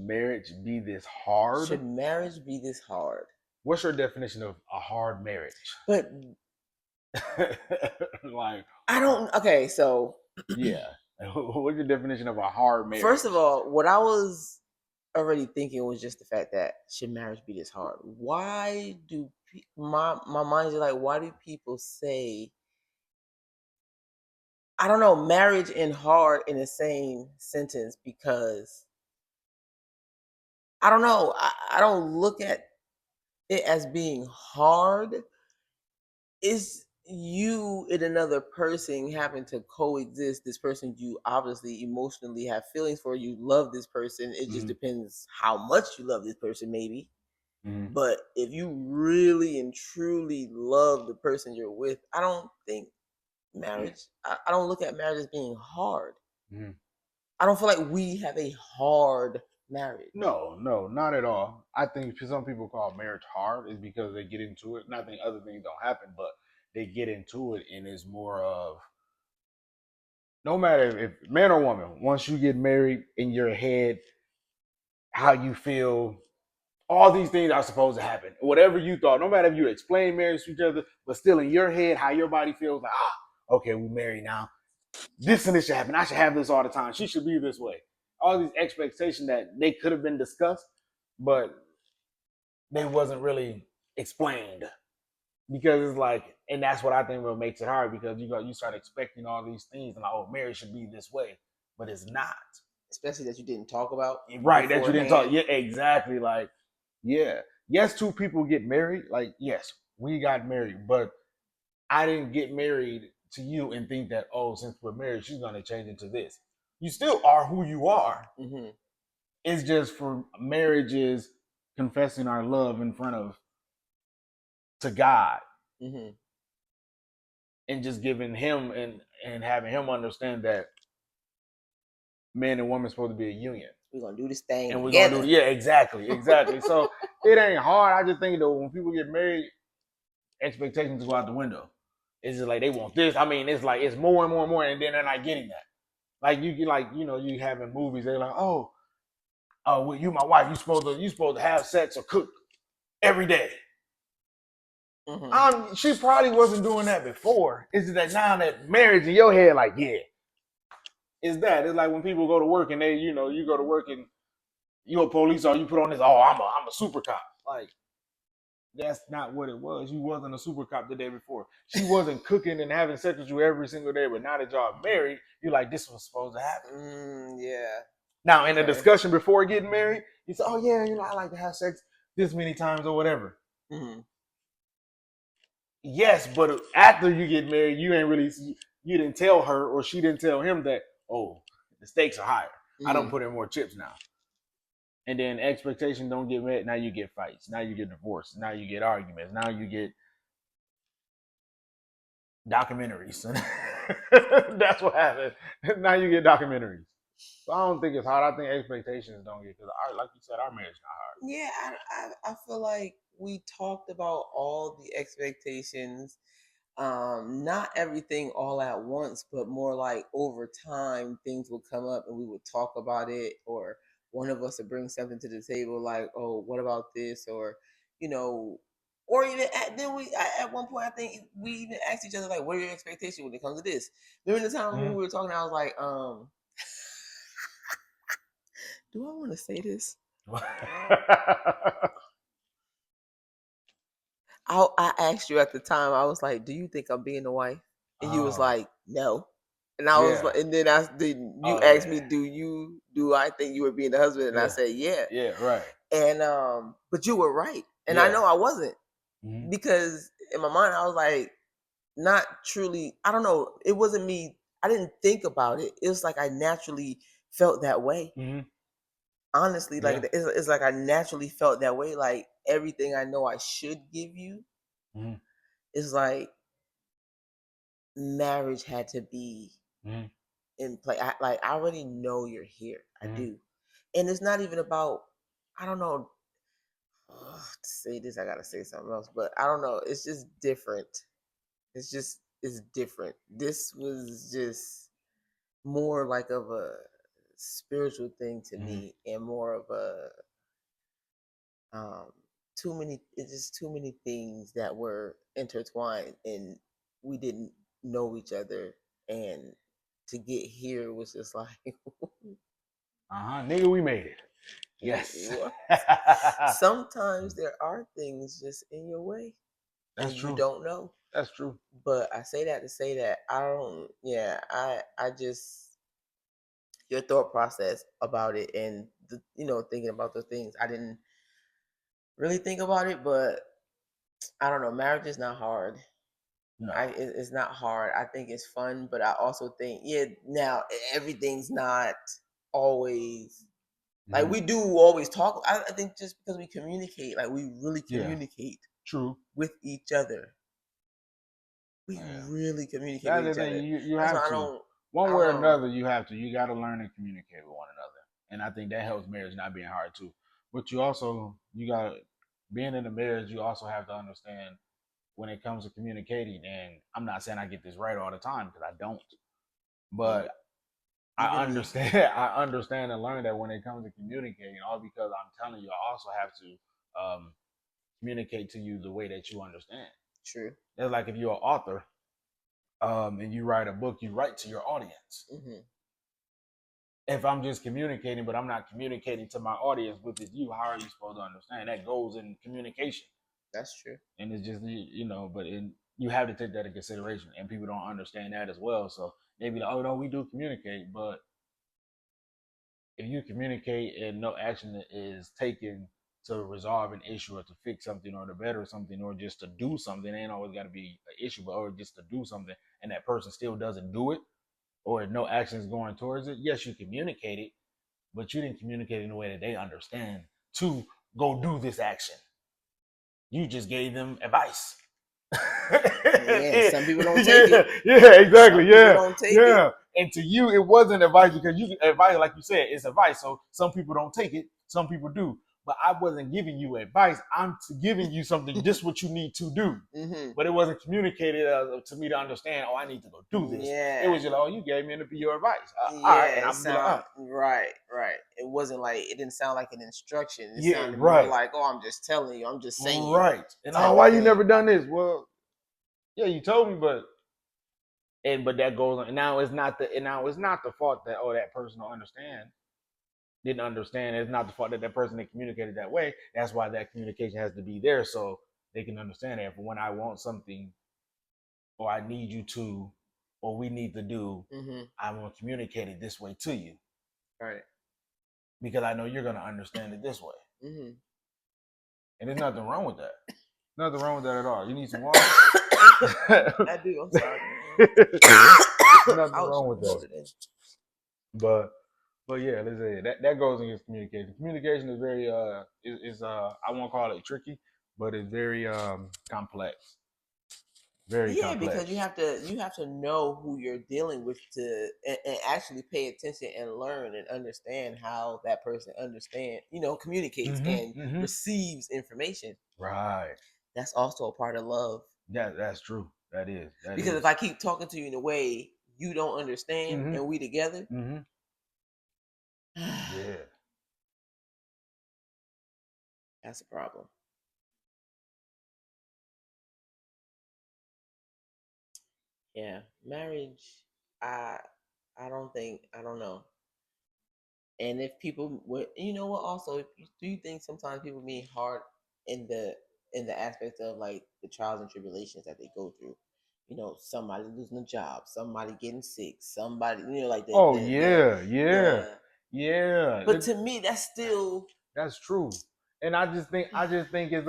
marriage be this hard? Should marriage be this hard? What's your definition of a hard marriage? But Like, I don't. Okay, so yeah. What's your definition of a hard marriage? first of all, what I was already thinking was just the fact that should marriage be this hard? Why do my mind is like, why do people say, I don't know, marriage and hard in the same sentence? Because I don't know, I don't look at it as being hard. It's you and another person having to coexist. This person you obviously emotionally have feelings for, you love this person. It just Mhm. depends how much you love this person, maybe. Mhm. But if you really and truly love the person you're with, I don't think marriage, I don't look at marriage as being hard. Mhm. I don't feel like we have a hard marriage. No, no, not at all. I think some people call marriage hard is because they get into it. Not think other things don't happen, but they get into it and it's more of no matter if man or woman, once you get married in your head, how you feel, all these things are supposed to happen. Whatever you thought, no matter if you explain marriage to each other, but still in your head, how your body feels like, okay, we're married now. This and this should happen. I should have this all the time. She should be this way. All these expectations that they could have been discussed, but they wasn't really explained because it's like, and that's what I think what makes it hard because you start expecting all these things and like, oh, marriage should be this way, but it's not. Especially that you didn't talk about Right, that you didn't talk. beforehand. Yeah, exactly. Like, yeah, yes, two people get married. Like, yes, we got married, but I didn't get married to you and think that oh, since we're married, she's gonna change into this. You still are who you are. Mm-hmm. It's just for marriages confessing our love in front of to God Mm-hmm. and just giving him and having him understand that man and woman supposed to be a union. We're gonna do this thing And we're gonna do together. it. Yeah, exactly. So it ain't hard. I just think though when people get married, expectations go out the window. It's just like they want this. I mean, it's like it's more and more and more, and then they're not getting that. Like you get like you have in movies, they're like, oh, well, you my wife, you supposed to have sex or cook every day. Mm-hmm. She probably wasn't doing that before. It's just that now that marriage in your head, like, yeah, it's that. It's like when people go to work and they, you go to work and you're a police or you put on this, oh, I'm a super cop. Like, that's not what it was. You wasn't a super cop the day before. She wasn't cooking and having sex with you every single day, but now that y'all married, you're like, this was supposed to happen. Yeah. Now, in the Okay. discussion before getting married, you say, oh, yeah, I like to have sex this many times or whatever. Mm-hmm. Yes, but after you get married, you didn't tell her or she didn't tell him that, oh, the stakes are higher. I don't put in more chips now. And then expectations don't get met. Now you get fights. Now you get divorce. Now you get arguments. Now you get documentaries. That's what happened. Now you get documentaries. So I don't think it's hard. I think expectations don't get because, like you said, our marriage not hard. Yeah, I feel like we talked about all the expectations, not everything all at once, but more like over time things would come up and we would talk about it, or one of us would bring something to the table like, oh, what about this? Or, you know, or even at one point I think we even asked each other like, what are your expectations when it comes to this? Remember the time when we were talking, I was like, do I want to say this? I asked you at the time. I was like, "Do you think I'm being a wife?" And you was like, "No." And I was Yeah. like, and then you Oh asked yeah. me, do I think you were being the husband?" And I Yeah. said, "Yeah." Yeah. Right. And but you were right, and I Yeah. know I wasn't, Mm-hmm. because in my mind I was like, not truly. I don't know. It wasn't me. I didn't think about it. It was like I naturally felt that way. Mm-hmm. Honestly, like Yeah. it's like I naturally felt that way. Like everything I know I should give you Mm-hmm. is like marriage had to be Mm-hmm. in play. I already know you're here. I Mm-hmm. do, and it's not even about. I don't know. To say this, I gotta say something else, but I don't know. It's just different. It's different. This was just more like of a spiritual thing to Mhm. me, and more of a too many. It's just too many things that were intertwined, and we didn't know each other, and to get here was just like Nigga, we made it. Yes. what? Sometimes there are things just in your way, That's and you true. don't know. That's true. But I say that to say that I don't. Yeah, I just your thought process about it, and thinking about the things I didn't really think about it, but I don't know. Marriage is not hard. No. It's not hard. I think it's fun, but I also think now everything's not always like we do always talk. I think just because we communicate, like we really communicate True. with each other. We really communicate with each other. You That's have why to. One way or another, you have to. You got to learn to communicate with one another, and I think that helps marriage not being hard too. But you got being in a marriage. You also have to understand when it comes to communicating. And I'm not saying I get this right all the time because I don't, but I understand. I understand and learn that when it comes to communicating, all because I'm telling you, I also have to communicate to you the way that you understand. True. It's like if you're an author, and you write a book, you write to your audience. Mm-hmm. If I'm just communicating, but I'm not communicating to my audience, which is you, how are you supposed to understand? That goes in communication. That's true. And it's just, but you have to take that into consideration, and people don't understand that as well. So they be like, oh, no, we do communicate, but if you communicate and no action is taken to resolve an issue or to fix something or to better something or just to do something, it ain't always got to be an issue, but or just to do something, and that person still doesn't do it, or no action is going towards it. Yes, you communicate it, but you didn't communicate in a way that they understand to go do this action. You just gave them advice. Yeah, some people don't take it. Yeah, exactly. Some people don't take it. And to you, it wasn't advice because you advice, like you said, it's advice. So some people don't take it, some people do. But I wasn't giving you advice. I'm giving you something, just what you need to do. Mm-hmm. But it wasn't communicated to me to understand. Oh, I need to go do this. Yeah. It was just like, oh, you gave me your advice. Yeah, all right, and I'm right. It wasn't like it didn't sound like an instruction. It sounded right. more like, oh, I'm just telling you. I'm just saying. Right. And why you never done this? Well, yeah, you told me, but that goes on. And now it's not the fault that that person didn't understand. It's not the fault that person that communicated that way. That's why that communication has to be there so they can understand that. For when I want something, or I need you to, or we need to do, I want to communicate it this way to you, right? Because I know you're gonna understand it this way. And there's nothing wrong with that. Nothing wrong with that at all. You need some water? I do. I'm sorry. Nothing wrong with that. But yeah, let's say that goes against communication. Communication is very I won't call it tricky, but it's very complex. Very complex. Because you have to know who you're dealing with and actually pay attention and learn and understand how that person communicates and receives information. Right. That's also a part of love. That's true. That is. Because if I keep talking to you in a way you don't understand and we together, yeah, that's a problem. Yeah, marriage. I don't know. And if people would, what? Also, do you think sometimes people being hard in the aspect of like the trials and tribulations that they go through? Somebody losing a job, somebody getting sick, somebody, like that. Yeah. But to me, that's true. And I just think it's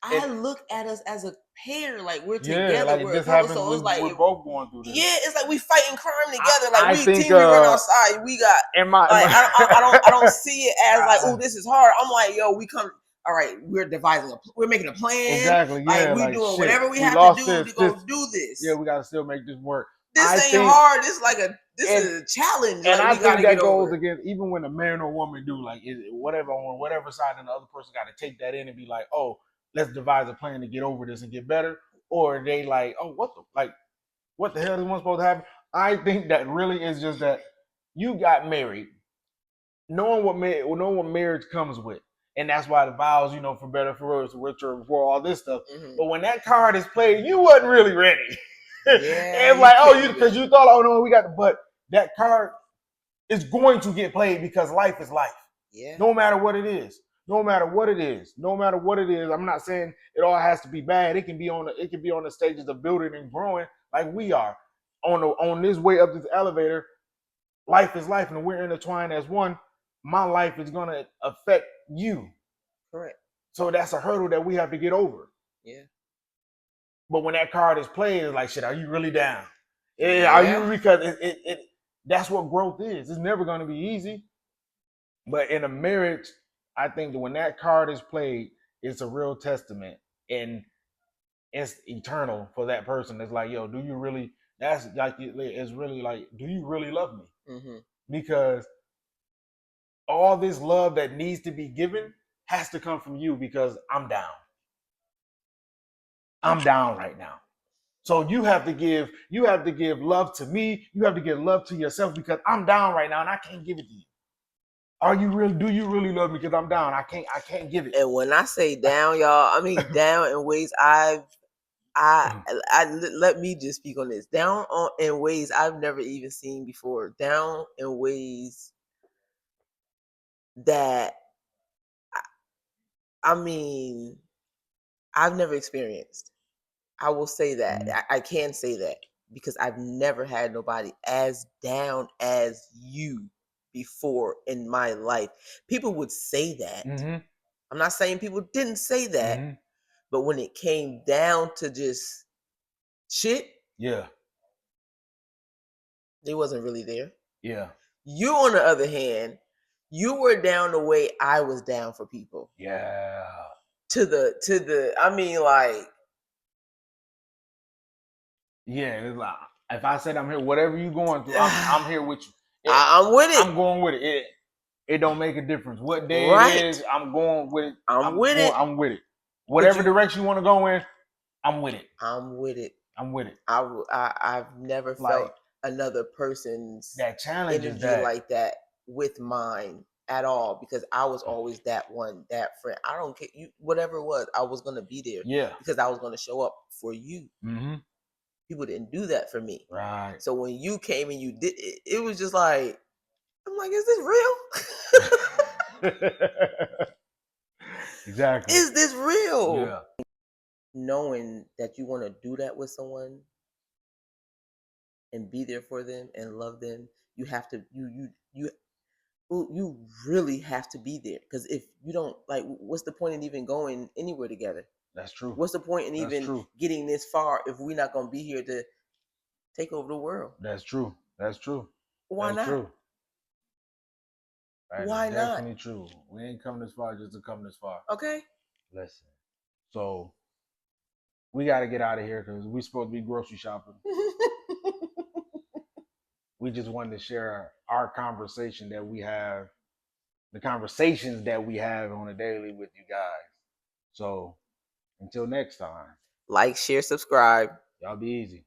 I look at us as a pair, like we're together. Yeah, like we're this happens. So it's like we're both going through this. Yeah, it's like we fighting crime together. Like I think, we run outside. We got. I don't see it as like, oh, this is hard. I'm like, yo, we come. All right, we're devising. We're making a plan. Exactly. Yeah. Like we're doing whatever we have to do to go do this. Yeah, we gotta still make this work. This ain't hard. This is a challenge. And I think that goes against even when a man or woman do like whatever on whatever side, and the other person got to take that in and be like, oh, let's devise a plan to get over this and get better. Or they like, oh, what the hell is one supposed to happen? I think that really is just that you got married, knowing what marriage comes with, and that's why the vows, for better, for worse, richer, for all this stuff. Mhm. But when that card is played, you wasn't really ready. Yeah, And you like, can't because even- you thought, oh no, we got, but that card is going to get played because life is life. Yeah. No matter what it is. No matter what it is. No matter what it is. I'm not saying it all has to be bad. It can be on the stages of building and growing like we are. On this way up this elevator, life is life and we're intertwined as one. My life is gonna affect you. Correct. So that's a hurdle that we have to get over. Yeah. But when that card is played, it's like, shit, are you really down? Yeah. Are you, because it that's what growth is. It's never gonna be easy. But in a marriage, I think that when that card is played, it's a real testament and it's eternal for that person. It's like, yo, do you really? That's like, it's really like, do you really love me? Mm-hmm. Because all this love that needs to be given has to come from you because I'm down. I'm down right now. So you have to give love to me. You have to give love to yourself because I'm down right now and I can't give it to you. Do you really love me? Because I'm down. I can't give it. And when I say down, y'all, I mean down in ways let me just speak on this. Down in ways I've never even seen before. Down in ways that I mean I've never experienced. I will say that. I can say that because I've never had nobody as down as you before in my life. People would say that. Mm-hmm. I'm not saying people didn't say that, Mm-hmm. but when it came down to just shit, Yeah. it wasn't really there. Yeah. You, on the other hand, you were down the way I was down for people. Yeah. To the I mean, like, yeah. It's like, if I said I'm here, whatever you going through, I'm here with you. I'm with it. I'm going with it. It don't make a difference what day Right. it is. I'm going with it. I'm with it. I'm with it. Whatever direction you want to go in, I'm with it. I'm with it. I'm with it. I've never Like, felt another person's that challenge energy is that. like that with mine at all because I was always that one, that friend. I don't care you, whatever it was, I was gonna be there. Yeah. Because I was gonna show up for you. Mm-hmm. People didn't do that for me. Right. So when you came and you did it, it was just like, I'm like, is this real? Exactly. Is this real? Yeah. Knowing that you want to do that with someone and be there for them and love them, you have to you really have to be there because if you don't, like, what's the point in even going anywhere together? That's true. What's the point in That's even true. getting this far if we're not going to be here to take over the world? That's true. That's true. Why That's not? true. That Why is not? definitely true. We ain't come this far just to come this far. Okay. Listen. So we got to get out of here because we supposed to be grocery shopping. We just wanted to share our conversation that we have, the conversations that we have on a daily with you guys. So until next time, Like, share, subscribe. y'all be easy.